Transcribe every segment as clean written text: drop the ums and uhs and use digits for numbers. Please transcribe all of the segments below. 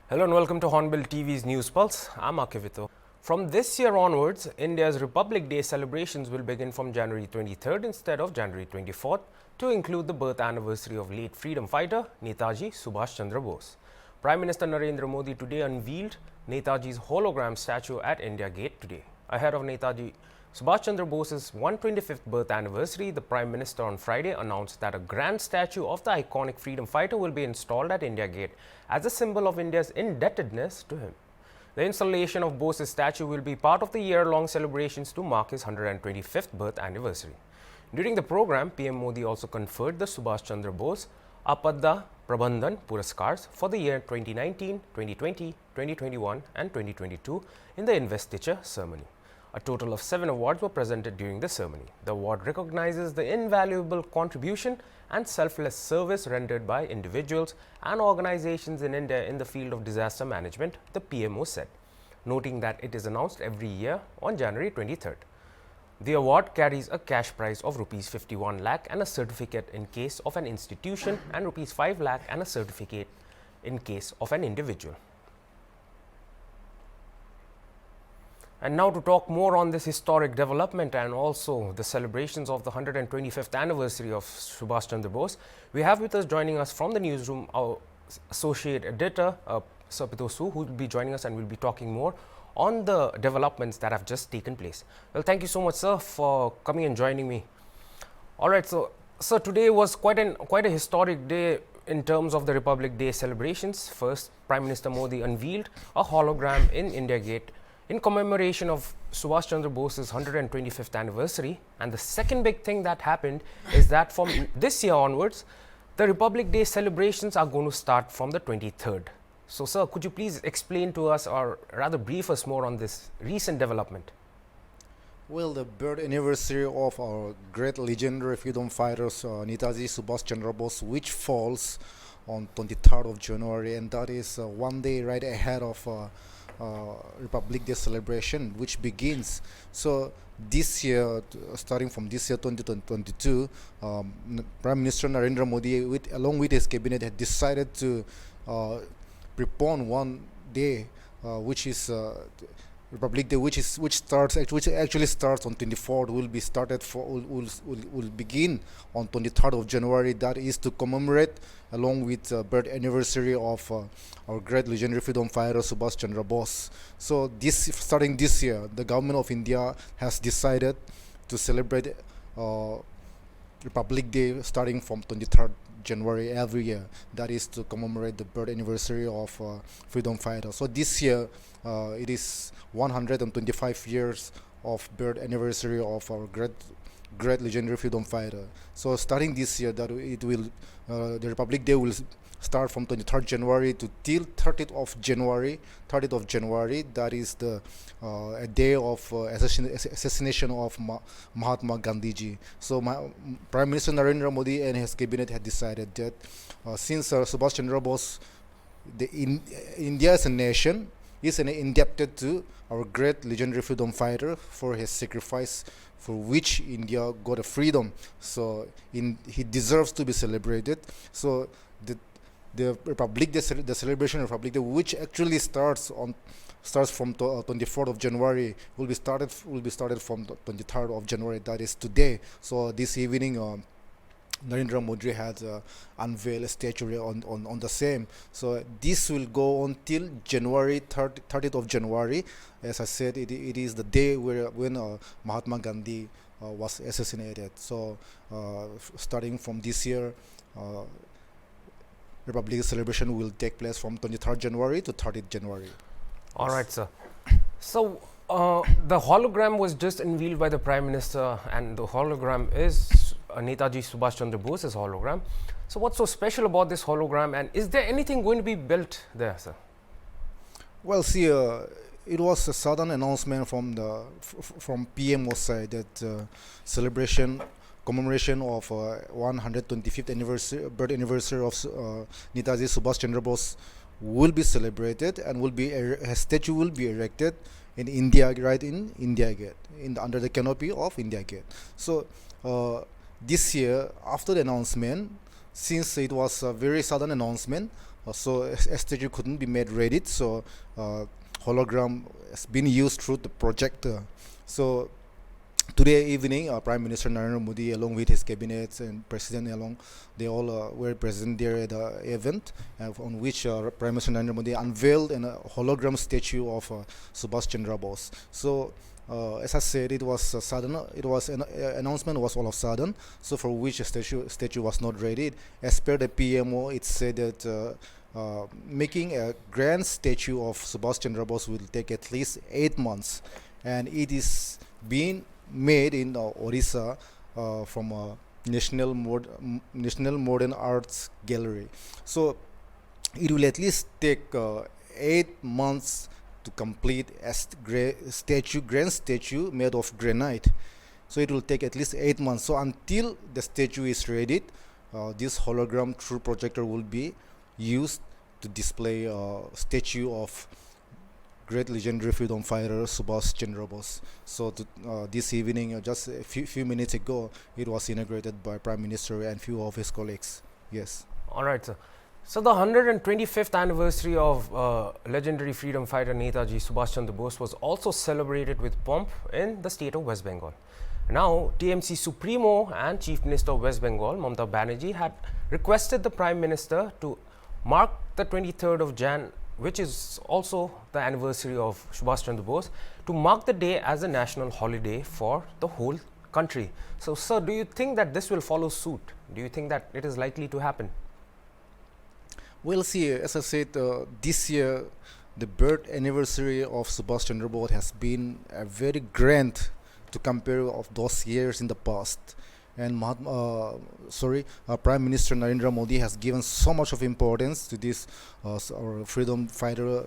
Hello and welcome to Hornbill TV's News Pulse. I'm Akivito. From this year onwards, India's Republic Day celebrations will begin from January 23rd instead of January 24th to include the birth anniversary of late freedom fighter Netaji Subhas Chandra Bose. Prime Minister Narendra Modi today unveiled Netaji's hologram statue at India Gate today. Ahead of Netaji Subhas Chandra Bose's 125th birth anniversary, the Prime Minister on Friday announced that a grand statue of the iconic freedom fighter will be installed at India Gate as a symbol of India's indebtedness to him. The installation of Bose's statue will be part of the year-long celebrations to mark his 125th birth anniversary. During the program, PM Modi also conferred the Subhas Chandra Bose Apadda Prabandhan Puraskars for the year 2019, 2020, 2021 and 2022 in the investiture ceremony. A total of 7 awards were presented during the ceremony. The award recognizes the invaluable contribution and selfless service rendered by individuals and organizations in India in the field of disaster management, the PMO said, noting that it is announced every year on January 23rd. The award carries a cash prize of Rs 51 lakh and a certificate in case of an institution and Rs 5 lakh and a certificate in case of an individual. And now to talk more on this historic development and also the celebrations of the 125th anniversary of Subhas Chandra Bose, we have with us joining us from the newsroom our associate editor, Sir Pitosu, who will be joining us and will be talking more on the developments that have just taken place. Well, thank you so much, sir, for coming and joining me. All right, so sir, today was quite a historic day in terms of the Republic Day celebrations. First, Prime Minister Modi unveiled a hologram in India Gate in commemoration of Subhas Chandra Bose's 125th anniversary. And the second big thing that happened is that from this year onwards, the Republic Day celebrations are going to start from the 23rd. So, sir, could you please explain to us or rather brief us more on this recent development? Well, the birth anniversary of our great legendary freedom fighters, Netaji Subhas Chandra Bose, which falls on 23rd of January, and that is one day right ahead of Republic Day celebration, which begins. So this year, starting from this year 2022, Prime Minister Narendra Modi, along with his cabinet, had decided to prepone one day, which is Republic Day, which actually starts on 24th, will begin on 23rd of January. That is to commemorate, along with birth anniversary of our great legendary freedom fighter Subhas Chandra Bose. So starting this year, the government of India has decided to celebrate Republic Day starting from 23rd January every year. That is to commemorate the birth anniversary of freedom fighter. So this year it is 125 years of birth anniversary of our great legendary freedom fighter. So starting this year, that the Republic Day will start from 23rd January to till 30th of January. 30th of January, that is the a day of assassination of Mahatma Gandhiji. So Prime Minister Narendra Modi and his cabinet had decided that since Subhas Chandra Bose, India as a nation is indebted to our great legendary freedom fighter for his sacrifice, for which India got a freedom. So he deserves to be celebrated. So the Republic Day, the celebration of Republic Day, which actually starts from 24th of January, will be started from the 23rd of January. That is today. So this evening, Narendra Modi has unveiled a statue on the same. So this will go on till January 30th of January. As I said, it is the day when Mahatma Gandhi was assassinated. So starting from this year, Republic celebration will take place from 23rd January to 30th January. All right, sir. So the hologram was just unveiled by the Prime Minister, and the hologram is Netaji Subhas Chandra Bose's hologram. So what's so special about this hologram, and is there anything going to be built there, sir? Well, see, it was a sudden announcement from PMO side that commemoration of 125th birth anniversary of Netaji Subhas Chandra Bose will be celebrated, and a statue will be erected in India, right in India Gate, under the canopy of India Gate. So this year, after the announcement, since it was a very sudden announcement, so a statue couldn't be made ready. So hologram has been used through the projector. So today evening, Prime Minister Narendra Modi, along with his cabinets and president, they all were present there at the event, on which Prime Minister Narendra Modi unveiled a hologram statue of Subhas Chandra Bose. So, as I said, it was sudden. It was an announcement was all of sudden. So, for which a statue was not ready. As per the PMO, it said that making a grand statue of Subhas Chandra Bose will take at least 8 months, and it is being made in Odisha from a National Modern Arts Gallery. So it will at least take 8 months to complete a grand statue made of granite. So it will take at least 8 months. So until the statue is ready, this hologram through projector will be used to display a statue of great legendary freedom fighter Subhas Chandra Bose. So this evening, just a few minutes ago, it was inaugurated by Prime Minister and few of his colleagues. Yes. All right, sir. So the 125th anniversary of legendary freedom fighter Netaji Subhas Chandra Bose was also celebrated with pomp in the state of West Bengal. Now, TMC Supremo and Chief Minister of West Bengal, Mamata Banerjee, had requested the Prime Minister to mark the 23rd of Jan, which is also the anniversary of Subhas Chandra Bose, to mark the day as a national holiday for the whole country. So, sir, do you think that this will follow suit? Do you think that it is likely to happen? We'll see. As I said, this year, the birth anniversary of Subhas Chandra Bose has been very grand to compare of those years in the past. And Prime Minister Narendra Modi has given so much of importance to this our freedom fighter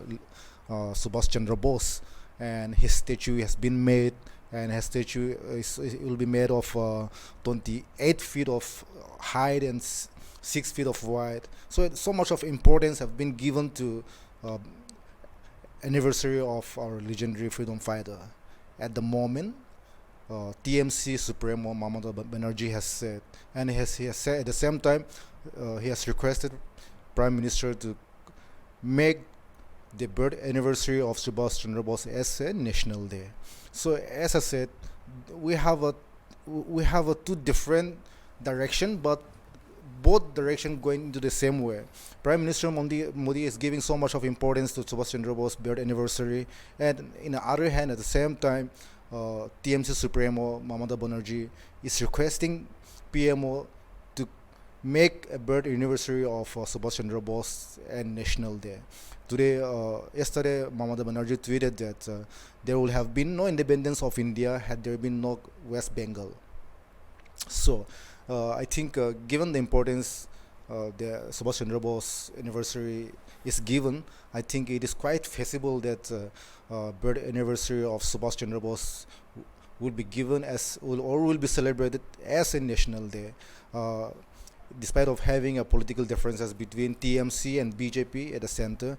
Subhas Chandra Bose, and his statue has been made, and his statue will be made of 28 feet of height and 6 feet of wide. So much of importance have been given to anniversary of our legendary freedom fighter. At the moment, TMC Supremo Mamata Banerjee has said, and he has said at the same time, he has requested Prime Minister to make the birth anniversary of Subhas Chandra Bose as a national day. So, as I said, we have a two different direction, but both direction going into the same way. Prime Minister Modi is giving so much of importance to Subhas Chandra Bose birth anniversary, and in the other hand, at the same time, TMC Supremo Mamata Banerjee is requesting PMO to make a birth anniversary of Subhas Chandra Bose and National Day. Yesterday, Mamata Banerjee tweeted that there will have been no independence of India had there been no West Bengal. So, I think given the importance the Subhas Chandra Bose anniversary is given, I think it is quite feasible that birth anniversary of Subhas Chandra Bose will be given will be celebrated as a national day, despite of having a political differences between TMC and BJP at the center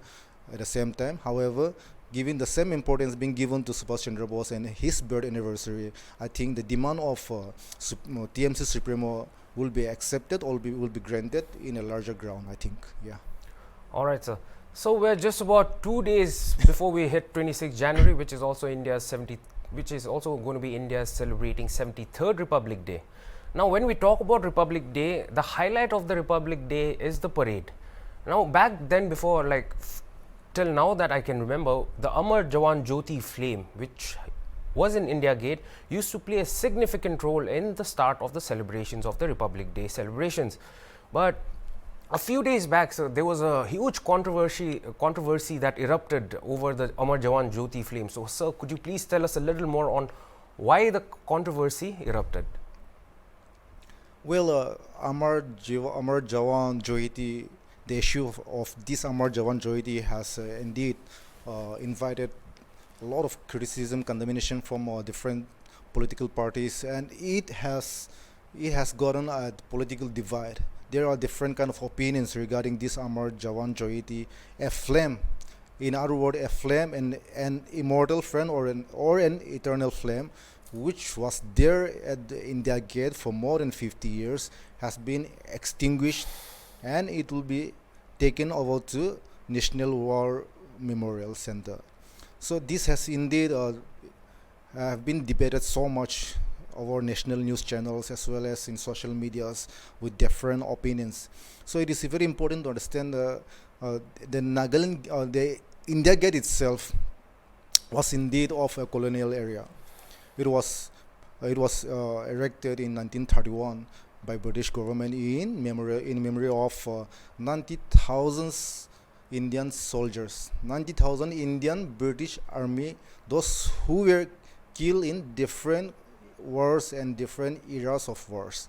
at the same time. However, given the same importance being given to Subhas Chandra Bose and his birth anniversary, I think the demand of TMC Supremo will be accepted or will be granted in a larger ground, I think. Yeah. All right, sir. So we're just about 2 days before we hit 26th January, which is also going to be India's celebrating 73rd Republic Day. Now, when we talk about Republic Day, the highlight of the Republic Day is the parade. Now, back then, before till now that I can remember, the Amar, Jawan, Jyoti flame, which was in India Gate, used to play a significant role in the start of the celebrations of the Republic Day celebrations. But a few days back, sir, there was a huge controversy that erupted over the Amar, Jawan, Jyoti flame. So, sir, could you please tell us a little more on why the controversy erupted? Well, Amar, Jawan, Jyoti, the issue of this Amar, Jawan, Jyoti has indeed invited a lot of criticism, condemnation from different political parties, and it has gotten a political divide. There are different kind of opinions regarding this Amar, Jawan, Jyoti, a flame. In other words, a flame, an immortal flame or an eternal flame, which was there at the India Gate for more than 50 years, has been extinguished, and it will be taken over to National War Memorial Center. So this has indeed have been debated so much over national news channels as well as in social medias with different opinions. So it is very important to understand the Nagaland, the India Gate itself was indeed of a colonial area. It was erected in 1931 by British government in memory of 90,000 Indian soldiers, 90,000 Indian British Army, those who were killed in different wars and different eras of wars.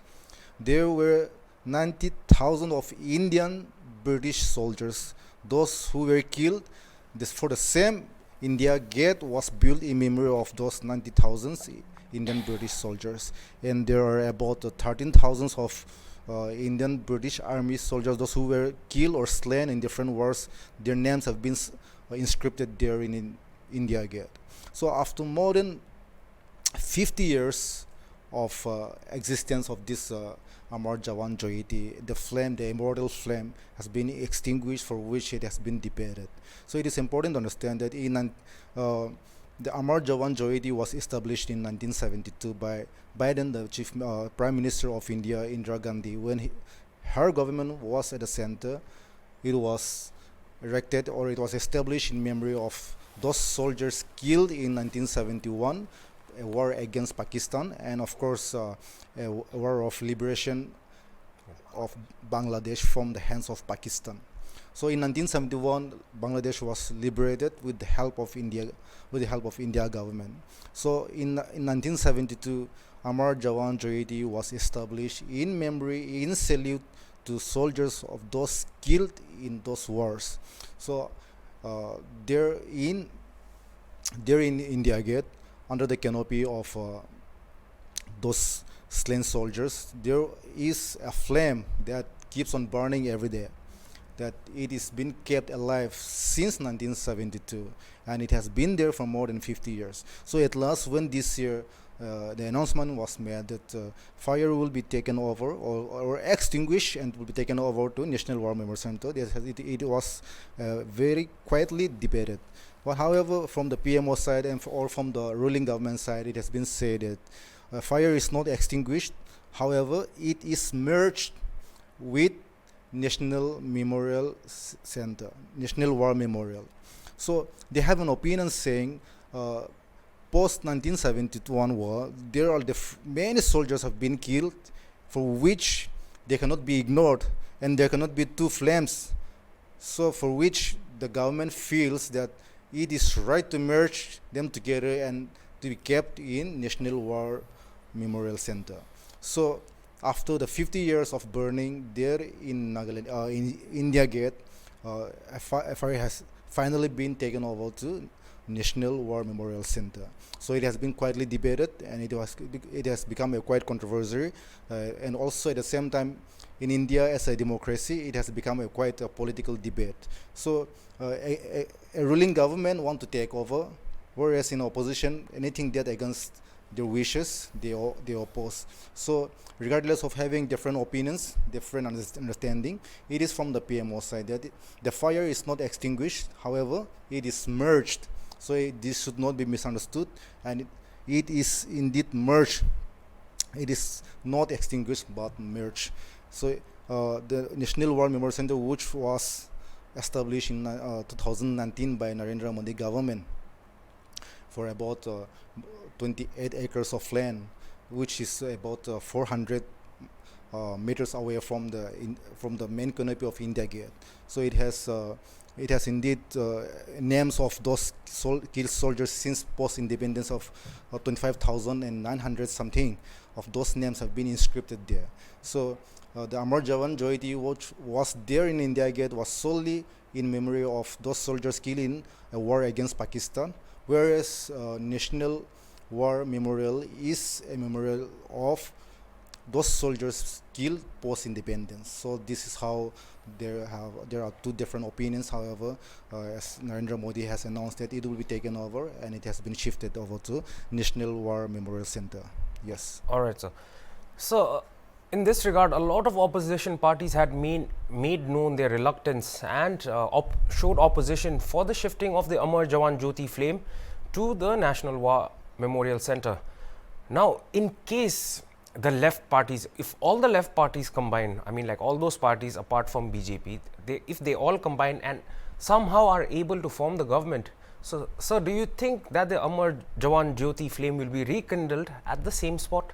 There were 90,000 of Indian British soldiers, those who were killed. This for the same India Gate was built in memory of those 90,000 Indian British soldiers, and there are about 13,000 of Indian British Army soldiers, those who were killed or slain in different wars. Their names have been inscribed there in India Gate. So after more than 50 years of existence of this Amar, Jawan, Jyoti, the flame, the immortal flame, has been extinguished, for which it has been debated. So it is important to understand that the Amar, Jawan, Jyoti was established in 1972 by Biden, the chief Prime Minister of India, Indira Gandhi. When her government was at the center, it was erected, or it was established in memory of those soldiers killed in 1971, a war against Pakistan, and of course a war of liberation of Bangladesh from the hands of Pakistan. So in 1971, Bangladesh was liberated with the help of India government. So in 1972, Amar, Jawan, Jyoti was established in memory, in salute to soldiers of those killed in those wars. So there in India Gate, under the canopy of those slain soldiers, there is a flame that keeps on burning every day, that it is been kept alive since 1972, and it has been there for more than 50 years. So at last, when this year the announcement was made that fire will be taken over or extinguished and will be taken over to National War Memorial Center, it was very quietly debated. But however, from the PMO side or from the ruling government side, it has been said that fire is not extinguished. However, it is merged with National Memorial Center, National War Memorial. So they have an opinion saying post 1971 war, there are many soldiers have been killed, for which they cannot be ignored, and there cannot be two flames. So for which the government feels that it is right to merge them together and to be kept in National War Memorial Center. So after the 50 years of burning there in Nagaland, in India Gate, FRA has finally been taken over to National War Memorial Center. So it has been quietly debated, and it has become a quite controversy, and also at the same time, in India as a democracy, it has become quite a political debate. So a ruling government want to take over, whereas in opposition, anything that against their wishes, they oppose. So regardless of having different opinions, different understanding, it is from the PMO side that the fire is not extinguished, however, it is merged. So this should not be misunderstood, and it is indeed merged. It is not extinguished but merged. So the National War Memorial Center, which was established in 2019 by Narendra Modi government for about 28 acres of land, which is about 400 meters away from the main canopy of India Gate. So it has indeed names of those killed soldiers since post-independence of 25,900 something of those names have been inscribed there. So the Amar, Jawan, Jyoti, which was there in India Gate, was solely in memory of those soldiers killed in a war against Pakistan, whereas National War Memorial is a memorial of those soldiers killed post-independence. So this is how there are two different opinions. However, as Narendra Modi has announced that it will be taken over, and it has been shifted over to National War Memorial Center. Yes. All right, sir. So In this regard, a lot of opposition parties had made known their reluctance and showed opposition for the shifting of the Amar Jawan Jyoti flame to the National War Memorial Center. Now, in case the left parties, if all the left parties combine, I mean like all those parties apart from BJP, if they all combine and somehow are able to form the government, so sir, do you think that the Amar Jawan Jyoti flame will be rekindled at the same spot?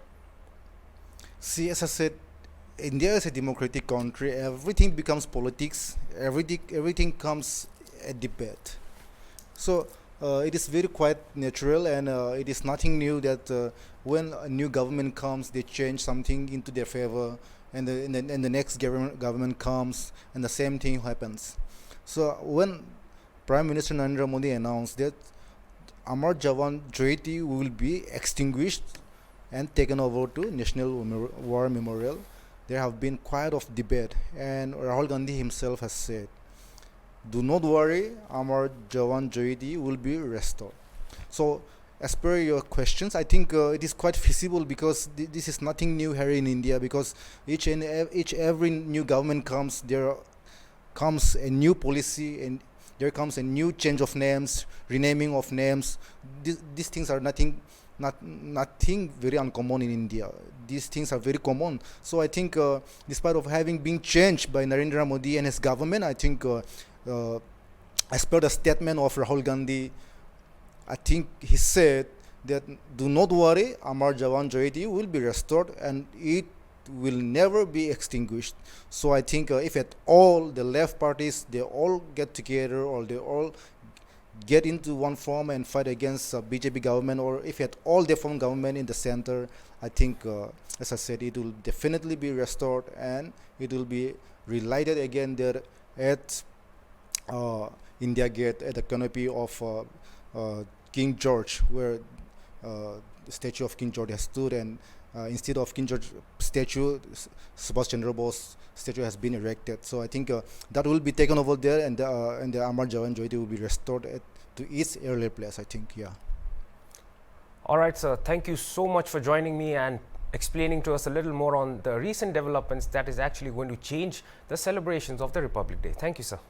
See, as I said, India is a democratic country. Everything becomes politics. Everything comes a debate. So it is very quite natural, and it is nothing new that when a new government comes, they change something into their favor, and the next government comes, and the same thing happens. So when Prime Minister Narendra Modi announced that Amar Jawan Jyoti will be extinguished and taken over to National War Memorial, there have been quite of debate, and Rahul Gandhi himself has said, "Do not worry, Amar Jawan Jyoti will be restored." So, as per your questions, I think it is quite feasible, because this is nothing new here in India. Because every new government comes, there comes a new policy, and there comes a new change of names, renaming of names. These things are nothing very uncommon in India. These things are very common. So I think, despite of having been changed by Narendra Modi and his government, I think, as per the statement of Rahul Gandhi, I think he said that do not worry, Amar Jawan Jyoti will be restored and it will never be extinguished. So I think, if at all the left parties, they all get together, or they all get into one form and fight against BJP government, or if at all they form government in the center, I think, as I said, it will definitely be restored, and it will be relighted again there at India Gate, at the canopy of King George, where the statue of King George has stood, and instead of King George statue, Subhas Chandra Bose statue has been erected. So I think that will be taken over there, and the Amar Jawan Jyoti will be restored to its earlier place, I think. Yeah. All right, sir. Thank you so much for joining me and explaining to us a little more on the recent developments that is actually going to change the celebrations of the Republic Day. Thank you, sir.